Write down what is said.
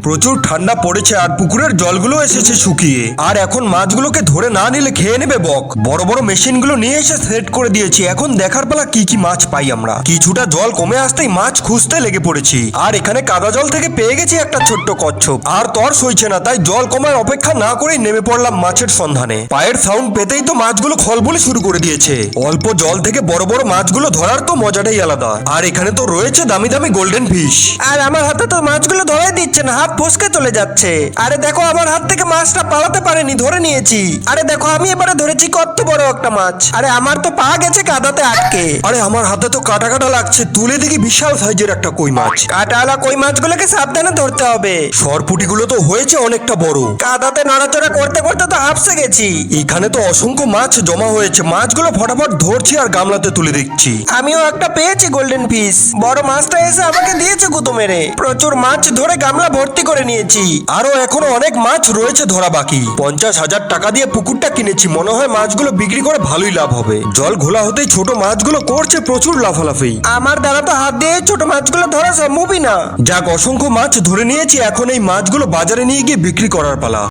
প্রচুর ঠান্ডা পড়েছে আর পুকুরের জলগুলো এসেছে শুকিয়ে। আর এখন মাছগুলোকে ধরে না নিলে খেয়ে নেবে বক। বড় বড় মেশিনগুলো নিয়ে এসে সেট করে দিয়েছি, এখন দেখার পালা কি কি মাছ পাই আমরা। কিছুটা জল কমে আসতেই মাছ খুঁজতে লেগে পড়েছি। আর এখানে কাদা জল থেকে পেয়ে গেছি একটা ছোট্ট কচ্ছপ। আর তর সইছে না, তাই জল কমার অপেক্ষা না করেই নেমে পড়লাম মাছের সন্ধানে। পায়ের সাউন্ড পেতেই তো মাছগুলো খলবলে শুরু করে দিয়েছে। অল্প জল থেকে বড় বড় মাছগুলো ধরার তো মজাটাই আলাদা। আর এখানে তো রয়েছে দামি দামি গোল্ডেন ফিশ। আর আমার হাতে তো মাছগুলো ধরাই দিচ্ছে না, হাত ফসকে চলে যাচ্ছে। আরে দেখো, আমার হাত থেকে মাছটা পালাতে পারেনি, ধরে নিয়েছি। আরে দেখো, আমি এবারে ধরেছি কত বড় একটা মাছ। আরে আমার তো পা গেছে কাদাতে আটকে। আরে আমার হাতে তো কাটা কাটা লাগছে, তুলে দেখি বিশাল সাইজের একটা কই মাছ। কাটাওয়ালা কই মাছগুলোকে সাবধানে ধরতে হবে। সরপুটিগুলো তো হয়েছে অনেকটা বড়। কাদাতে নড়াচড়া করতে করতে তো হাঁপসে গেছি। এখানে তো অসংখ্য মাছ জমা হয়েছে, মাছগুলো ফটাফট ধরছি আর গামলাতে তুলে দিচ্ছি। আমিও একটা পেয়েছি গোল্ডেন ফিশ। বড় মাছটা এসে আমাকে দিয়েছে গুঁতো মেরে। প্রচুর মাছ ধরে গামলা ভর্তি করে নিয়েছি। আরো এখনো অনেক মাছ রয়েছে ধরা বাকি। 50,000 টাকা দিয়ে পুকুরটা কিনেছি, মনে হয় মাছগুলো বিক্রি করে ভালোই লাভ হবে। জল ঘোলা হতেই ছোট মাছগুলো করছে প্রচুর লাফালাফি। আমার দ্বারা তো হাত দিয়ে ছোট মাছগুলো ধরা সম্ভবই না। যাক, অসংখ্য মাছ ধরে নিয়েছি, এখন এই মাছগুলো বাজারে নিয়ে গিয়ে বিক্রি করার পালা।